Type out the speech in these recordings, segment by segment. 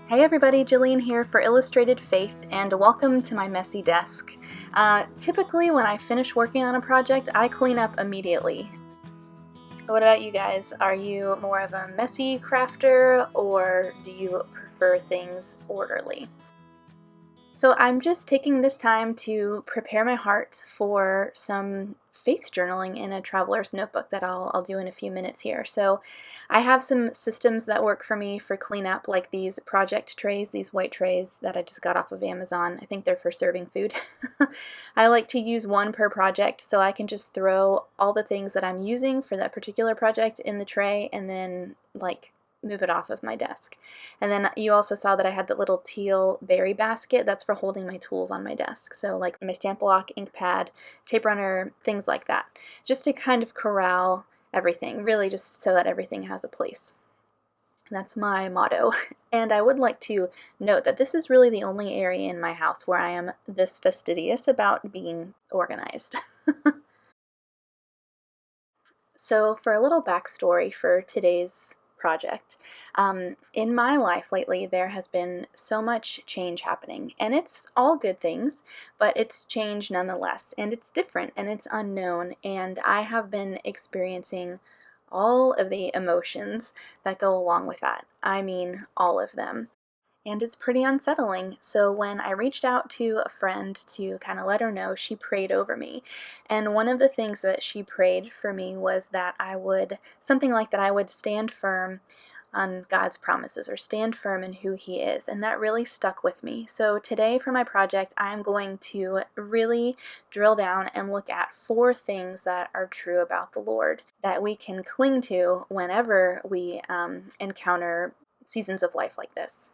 Hey everybody, Jillian here for Illustrated Faith, and welcome to my messy desk. Typically, when I finish working on a project, I clean up immediately. What about you guys? Are you more of a messy crafter, or do you prefer things orderly? So I'm just taking this time to prepare my heart for some faith journaling in a traveler's notebook that I'll do in a few minutes here. So I have some systems that work for me for cleanup, like these project trays, these white trays that I just got off of Amazon. I think they're for serving food. I like to use one per project, so I can just throw all the things that I'm using for that particular project in the tray and then move it off of my desk. And then you also saw that I had that little teal berry basket. That's for holding my tools on my desk. So like my stamp block, ink pad, tape runner, things like that. Just to kind of corral everything, really just so that everything has a place. That's my motto. And I would like to note that this is really the only area in my house where I am this fastidious about being organized. So for a little backstory for today's project, in my life lately there has been so much change happening, and it's all good things, but it's change nonetheless, and it's different and it's unknown, and I have been experiencing all of the emotions that go along with that. I mean, all of them. And it's pretty unsettling. So when I reached out to a friend to kind of let her know, she prayed over me. And one of the things that she prayed for me was that something like that, I would stand firm on God's promises or stand firm in who He is. And that really stuck with me. So today for my project, I'm going to really drill down and look at 4 things that are true about the Lord that we can cling to whenever we encounter seasons of life like this.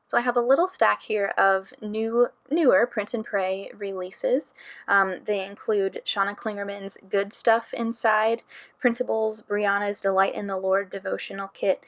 So I have a little stack here of newer Print and Pray releases. They include Shauna Klingerman's Good Stuff Inside, Printables, Brianna's Delight in the Lord devotional kit,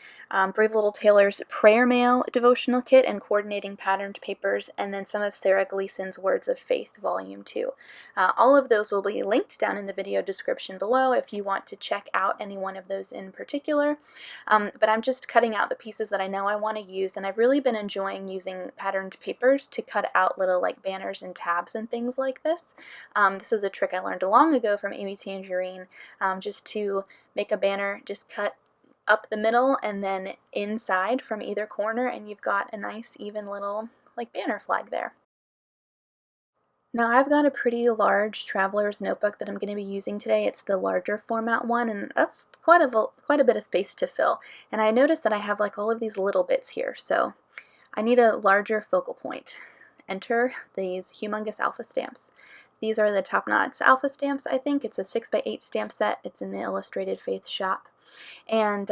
Brave Little Taylor's Prayer Mail devotional kit and coordinating patterned papers, and then some of Sarah Gleason's Words of Faith Volume 2. All of those will be linked down in the video description below if you want to check out any one of those in particular. But I'm just cutting out the pieces that I know I want to use, and I've really been enjoying using patterned papers to cut out little banners and tabs and things like this. This is a trick I learned long ago from Amy Tangerine, just to make a banner, just cut up the middle and then inside from either corner, and you've got a nice even little banner flag there. Now I've got a pretty large traveler's notebook that I'm going to be using today. It's the larger format one, and that's quite a bit of space to fill. And I noticed that I have all of these little bits here, so I need a larger focal point. Enter these humongous alpha stamps. These are the Top Knots alpha stamps, I think. It's a 6x8 stamp set. It's in the Illustrated Faith shop. And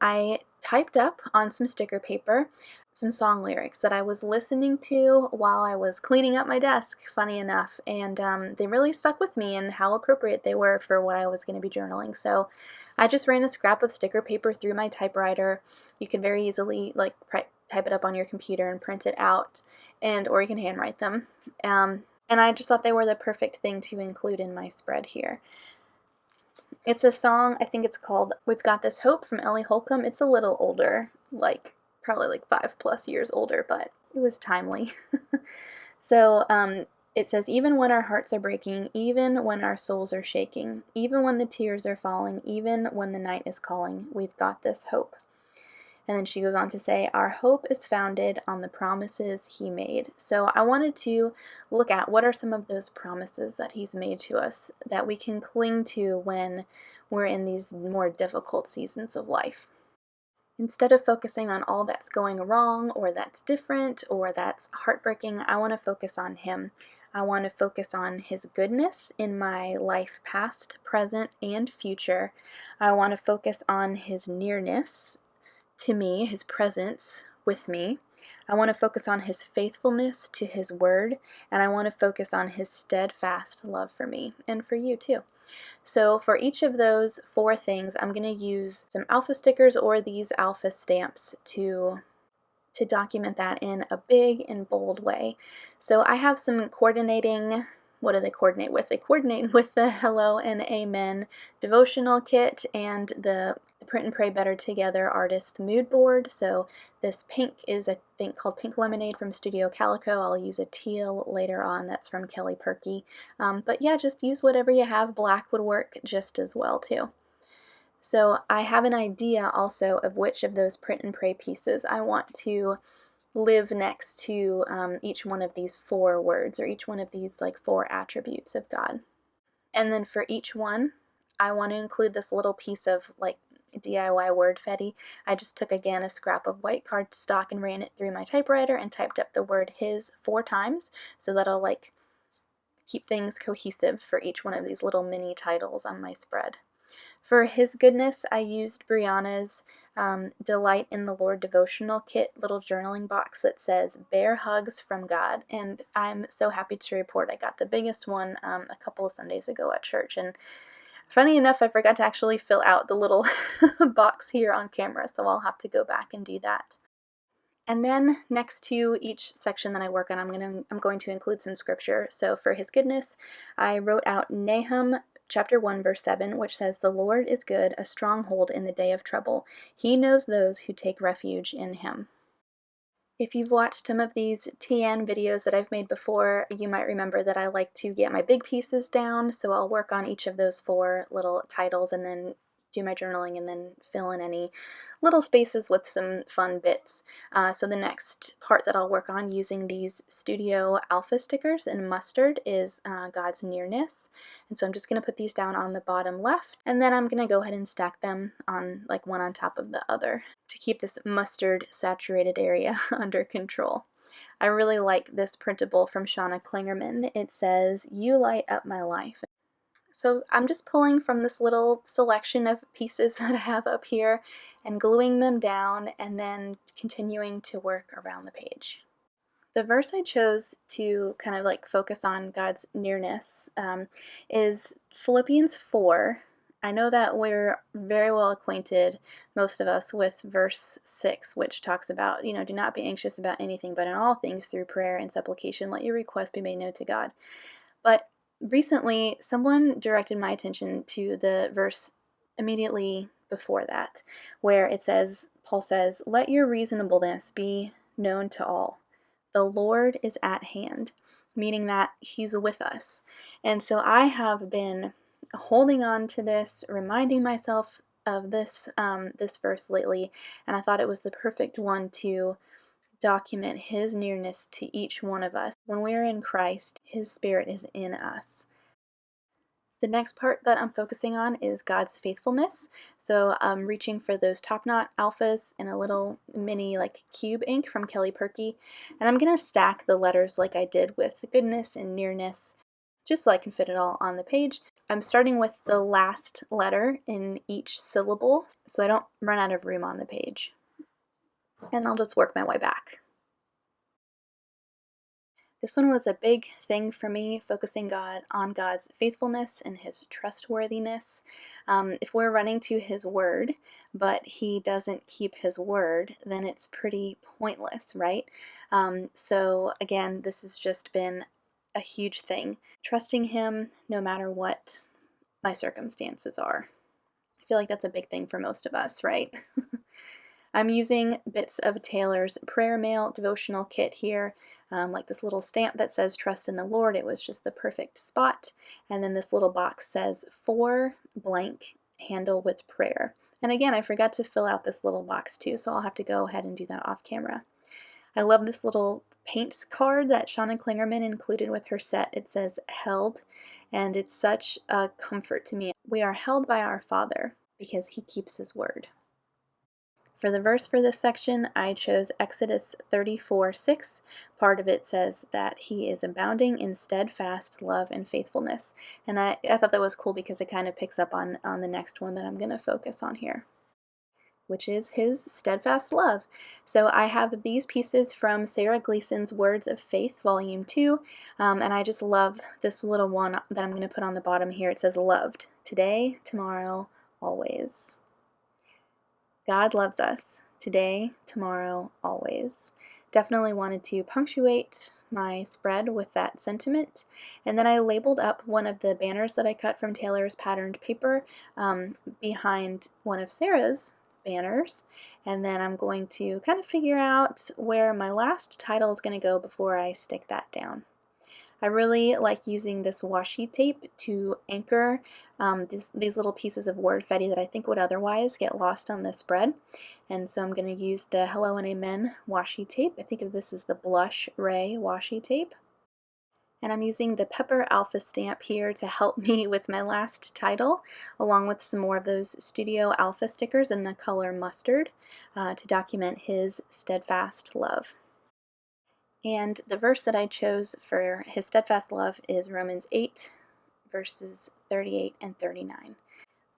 I typed up on some sticker paper some song lyrics that I was listening to while I was cleaning up my desk, funny enough, and they really stuck with me and how appropriate they were for what I was going to be journaling. So I just ran a scrap of sticker paper through my typewriter. You can very easily type it up on your computer and print it out, or you can handwrite them. And I just thought they were the perfect thing to include in my spread here. It's a song, I think it's called We've Got This Hope from Ellie Holcomb. It's a little older, probably 5+ years older, but it was timely. So it says, even when our hearts are breaking, even when our souls are shaking, even when the tears are falling, even when the night is calling, we've got this hope. And then she goes on to say, our hope is founded on the promises He made. So I wanted to look at what are some of those promises that He's made to us that we can cling to when we're in these more difficult seasons of life. Instead of focusing on all that's going wrong or that's different or that's heartbreaking, I want to focus on Him. I want to focus on His goodness in my life, past, present, and future. I want to focus on His nearness to me, His presence with me. I want to focus on His faithfulness to His word, and I want to focus on His steadfast love for me and for you too. So for each of those 4 things, I'm going to use some alpha stickers or these alpha stamps to document that in a big and bold way. So I have some coordinating what do they coordinate with? They coordinate with the Hello and Amen devotional kit and the Print and Pray Better Together artist mood board. So this pink is, I think, called Pink Lemonade from Studio Calico. I'll use a teal later on. That's from Kelly Perky. But yeah, just use whatever you have. Black would work just as well too. So I have an idea also of which of those Print and Pray pieces I want to live next to each one of these 4 words, or each one of these like 4 attributes of God. And then for each one, I want to include this little piece of like DIY word fetty. I just took again a scrap of white cardstock and ran it through my typewriter and typed up the word his 4 times, so that'll like keep things cohesive for each one of these little mini titles on my spread. For his goodness, I used Brianna's Delight in the Lord devotional kit little journaling box that says Bear Hugs from God, and I'm so happy to report I got the biggest one a couple of Sundays ago at church. And funny enough, I forgot to actually fill out the little box here on camera, so I'll have to go back and do that. And then next to each section that I work on, I'm going to include some scripture. So for his goodness, I wrote out Nahum chapter 1, verse 7, which says, "The Lord is good, a stronghold in the day of trouble. He knows those who take refuge in him." If you've watched some of these TN videos that I've made before, you might remember that I like to get my big pieces down, so I'll work on each of those 4 little titles and then do my journaling and then fill in any little spaces with some fun bits. So the next part that I'll work on using these Studio Alpha stickers in mustard is God's nearness. And so I'm just going to put these down on the bottom left, and then I'm going to go ahead and stack them on like one on top of the other to keep this mustard saturated area under control. I really like this printable from Shauna Klingerman. It says, "You light up my life." So I'm just pulling from this little selection of pieces that I have up here and gluing them down and then continuing to work around the page. The verse I chose to kind of like focus on God's nearness is Philippians 4. I know that we're very well acquainted, most of us, with verse 6, which talks about, do not be anxious about anything, but in all things through prayer and supplication, let your requests be made known to God. But recently, someone directed my attention to the verse immediately before that, where it says, Paul says, "Let your reasonableness be known to all. The Lord is at hand," meaning that he's with us. And so I have been holding on to this, reminding myself of this verse lately, and I thought it was the perfect one to document his nearness to each one of us. When we are in Christ, his Spirit is in us. The next part that I'm focusing on is God's faithfulness. So I'm reaching for those top knot alphas in a little mini like cube ink from Kelly Perky. And I'm going to stack the letters like I did with goodness and nearness, just so I can fit it all on the page. I'm starting with the last letter in each syllable so I don't run out of room on the page. And I'll just work my way back. This one was a big thing for me, focusing on God's faithfulness and his trustworthiness. If we're running to his word, but he doesn't keep his word, then it's pretty pointless, right? So again, this has just been a huge thing. Trusting him no matter what my circumstances are. I feel like that's a big thing for most of us, right? I'm using bits of Taylor's prayer mail devotional kit here, like this little stamp that says "Trust in the Lord." It was just the perfect spot. And then this little box says "For blank, handle with prayer." And again, I forgot to fill out this little box too, so I'll have to go ahead and do that off camera. I love this little paint card that Shauna Klingerman included with her set. It says "Held," and it's such a comfort to me. We are held by our Father because he keeps his word. For the verse for this section, I chose Exodus 34:6. Part of it says that he is abounding in steadfast love and faithfulness. And I thought that was cool because it kind of picks up on the next one that I'm going to focus on here, which is his steadfast love. So I have these pieces from Sarah Gleason's Words of Faith, Volume 2, and I just love this little one that I'm going to put on the bottom here. It says, "Loved, today, tomorrow, always." God loves us today, tomorrow, always. Definitely wanted to punctuate my spread with that sentiment, and then I labeled up one of the banners that I cut from Taylor's patterned paper behind one of Sarah's banners, and then I'm going to kind of figure out where my last title is going to go before I stick that down. I really like using this washi tape to anchor these little pieces of word fetty that I think would otherwise get lost on the spread. And so I'm going to use the Hello and Amen washi tape. I think this is the Blush Ray washi tape. And I'm using the Pepper Alpha stamp here to help me with my last title, along with some more of those Studio Alpha stickers in the color mustard to document his steadfast love. And the verse that I chose for his steadfast love is Romans 8, verses 38 and 39.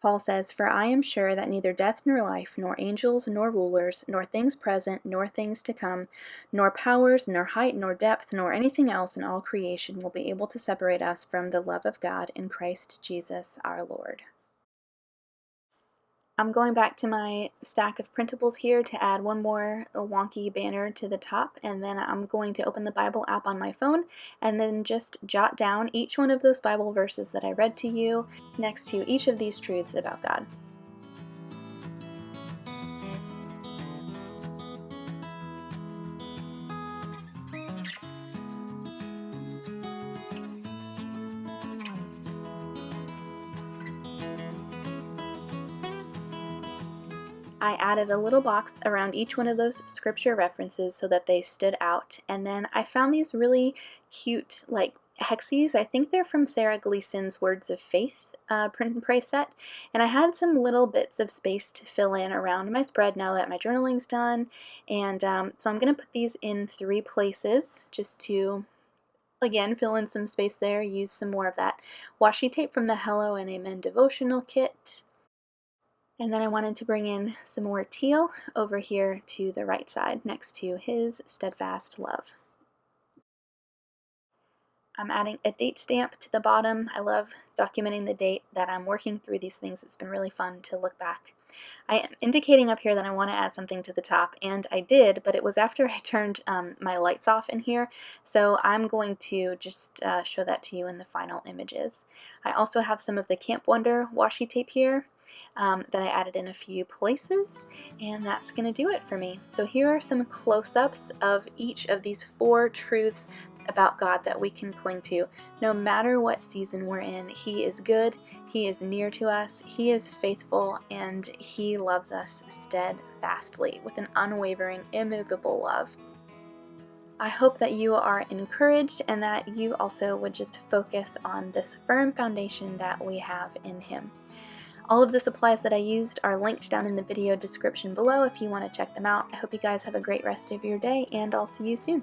Paul says, "For I am sure that neither death nor life, nor angels nor rulers, nor things present, nor things to come, nor powers, nor height, nor depth, nor anything else in all creation will be able to separate us from the love of God in Christ Jesus our Lord." I'm going back to my stack of printables here to add one more wonky banner to the top, and then I'm going to open the Bible app on my phone and then just jot down each one of those Bible verses that I read to you next to each of these truths about God. I added a little box around each one of those scripture references so that they stood out, and then I found these really cute like hexies. I think they're from Sarah Gleason's Words of Faith print and pray set, and I had some little bits of space to fill in around my spread now that my journaling's done, and so I'm going to put these in 3 places just to again fill in some space there. Use some more of that washi tape from the Hello and Amen devotional kit. And then I wanted to bring in some more teal over here to the right side next to his steadfast love. I'm adding a date stamp to the bottom. I love documenting the date that I'm working through these things. It's been really fun to look back. I am indicating up here that I want to add something to the top, and I did, but it was after I turned my lights off in here, so I'm going to just show that to you in the final images. I also have some of the Camp Wonder washi tape here that I added in a few places, and that's going to do it for me. So here are some close-ups of each of these 4 truths about God that we can cling to. No matter what season we're in, He is good, He is near to us, He is faithful, and He loves us steadfastly with an unwavering, immovable love. I hope that you are encouraged and that you also would just focus on this firm foundation that we have in Him. All of the supplies that I used are linked down in the video description below if you want to check them out. I hope you guys have a great rest of your day, and I'll see you soon.